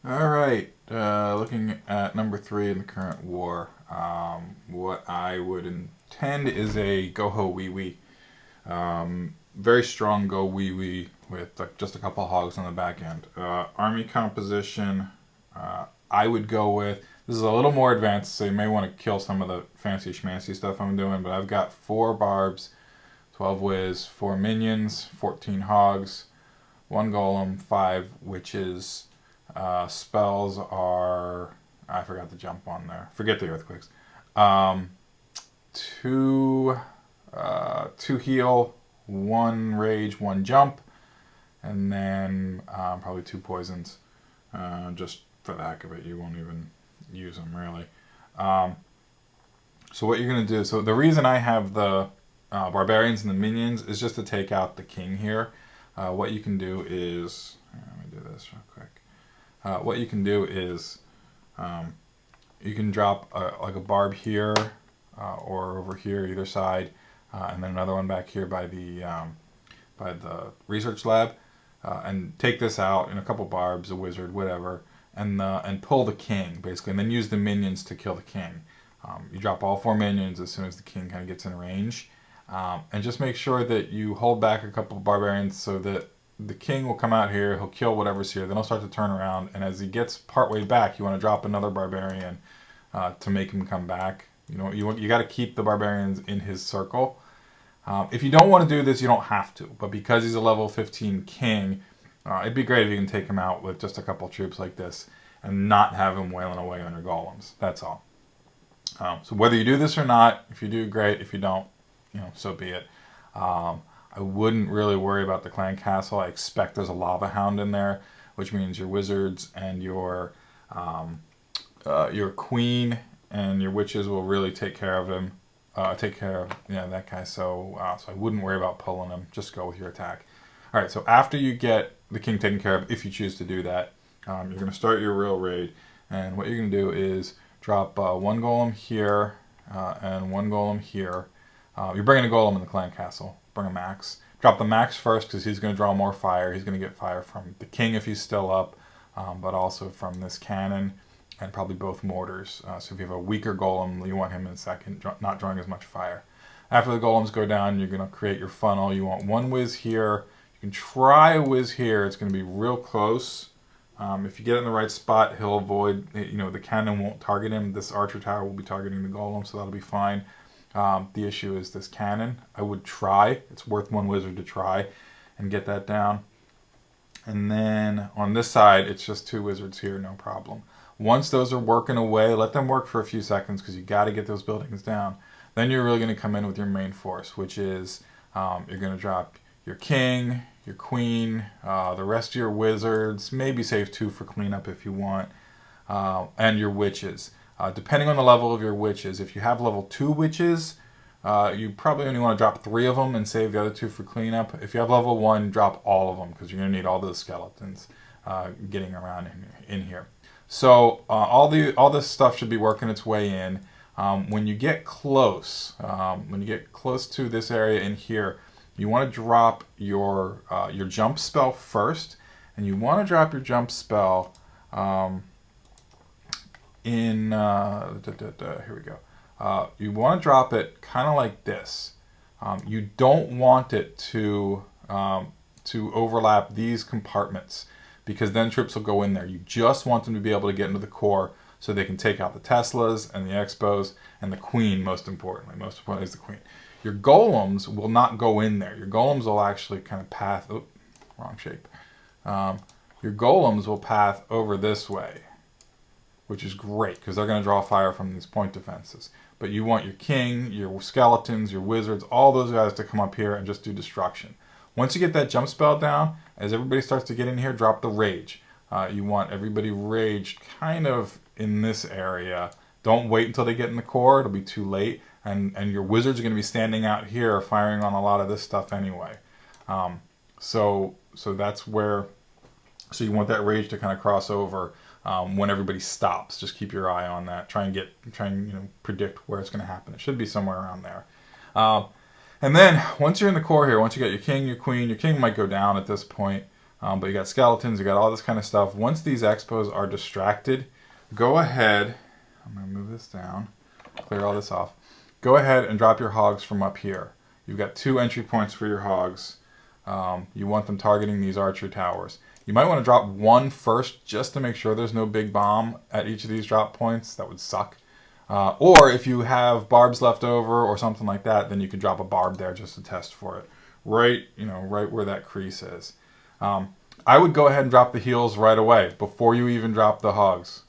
All right, looking at number three in the current war, what I would intend is a GoHoWiWi. Very strong GoWiWi with just a couple of hogs on the back end. Army composition, I would go with. This is a little more advanced, so you may want to kill some of the fancy schmancy stuff I'm doing, but I've got 4 barbs, 12 whiz, 4 minions, 14 hogs, 1 golem, 5 witches. Spells are, I forgot to jump on there. Forget the earthquakes. Um, two, 2 heal, 1 rage, 1 jump, and then probably 2 poisons. Just for the heck of it, you won't even use them really. Um, so what you're gonna do? So the reason I have the barbarians and the minions is just to take out the king here. What you can do is, let me do this real quick. What you can do is um, you can drop like a barb here or over here either side, and then another one back here by the research lab, and take this out in a couple barbs, a wizard, whatever, and pull the king basically, and then use the minions to kill the king. You drop all 4 minions as soon as the king kind of gets in range, and just make sure that you hold back a couple of barbarians so that the king will come out here, he'll kill whatever's here, then he'll start to turn around, and as he gets partway back, you want to drop another barbarian to make him come back. You got to keep the barbarians in his circle. If you don't want to do this, you don't have to, but because he's a level 15 king, it'd be great if you can take him out with just a couple troops like this and not have him wailing away on your golems. That's all. So whether you do this or not, if you do, great. If you don't, so be it. I wouldn't really worry about the clan castle. I expect there's a lava hound in there, which means your wizards and your queen and your witches will really take care of him. Take care of that guy. So I wouldn't worry about pulling him. Just go with your attack. All right. So after you get the king taken care of, if you choose to do that, you're going to start your real raid, and what you're going to do is drop 1 golem here and 1 golem here. You're bringing a golem in the clan castle. Bring a max. Drop the max first because he's going to draw more fire. He's going to get fire from the king if he's still up, but also from this cannon and probably both mortars. So if you have a weaker golem, you want him in second, not drawing as much fire. After the golems go down, you're going to create your funnel. You want 1 whiz here. You can try a whiz here. It's going to be real close. If you get it in the right spot, he'll avoid, the cannon won't target him. This archer tower will be targeting the golem, so that'll be fine. The issue is this cannon. I would try. It's worth 1 wizard to try and get that down. And then on this side, it's just 2 wizards here, no problem. Once those are working away, let them work for a few seconds because you got to get those buildings down. Then you're really going to come in with your main force, which is you're going to drop your king, your queen, the rest of your wizards, maybe save 2 for cleanup if you want, and your witches. Depending on the level of your witches, if you have level 2 witches, you probably only want to drop 3 of them and save the other 2 for cleanup. If you have level 1, drop all of them because you're going to need all those skeletons getting around in here. So all this stuff should be working its way in. When you get close to this area in here, you want to drop your jump spell first, and you want to drop your jump spell in here we go. You want to drop it kind of like this. You don't want it to overlap these compartments because then troops will go in there. You just want them to be able to get into the core so they can take out the Teslas and the Expos and the Queen. Most importantly is the Queen. Your golems will not go in there. Your golems will actually kind of path. Oh, wrong shape. Your golems will path over this way, which is great because they're going to draw fire from these point defenses. But you want your king, your skeletons, your wizards, all those guys to come up here and just do destruction. Once you get that jump spell down, as everybody starts to get in here, drop the rage. You want everybody raged kind of in this area. Don't wait until they get in the core. It'll be too late. And your wizards are going to be standing out here firing on a lot of this stuff anyway. So that's where... So you want that rage to kind of cross over when everybody stops. Just keep your eye on that. Try and predict where it's going to happen. It should be somewhere around there. And then once you're in the core here, once you got your king, your queen, your king might go down at this point. But you got skeletons, you got all this kind of stuff. Once these expos are distracted, go ahead. I'm going to move this down, clear all this off. Go ahead and drop your hogs from up here. You've got 2 entry points for your hogs. You want them targeting these archer towers. You might want to drop one first just to make sure there's no big bomb at each of these drop points. That would suck. Or if you have barbs left over or something like that, then you could drop a barb there just to test for it. Right, right where that crease is. I would go ahead and drop the heals right away before you even drop the hogs.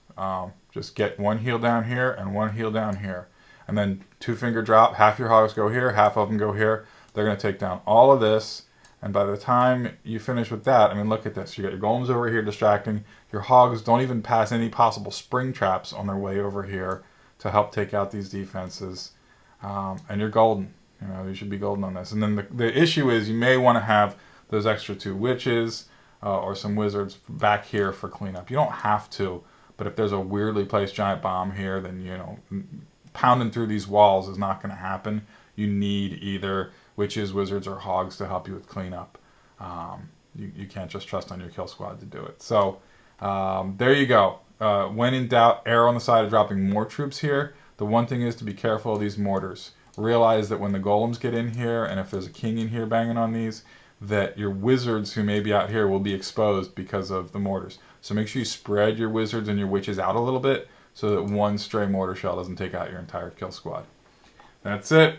Just get 1 heal down here and 1 heal down here. And then 2-finger drop, half your hogs go here, half of them go here. They're going to take down all of this. And by the time you finish with that, I mean, look at this. You got your golems over here distracting. Your hogs don't even pass any possible spring traps on their way over here to help take out these defenses. And you're golden. You should be golden on this. And then the issue is you may want to have those extra 2 witches or some wizards back here for cleanup. You don't have to, but if there's a weirdly placed giant bomb here, then, pounding through these walls is not going to happen. You need either witches, wizards, or hogs to help you with cleanup. You can't just trust on your kill squad to do it. So there you go. When in doubt, err on the side of dropping more troops here. The one thing is to be careful of these mortars. Realize that when the golems get in here, and if there's a king in here banging on these, that your wizards who may be out here will be exposed because of the mortars. So make sure you spread your wizards and your witches out a little bit so that one stray mortar shell doesn't take out your entire kill squad. That's it.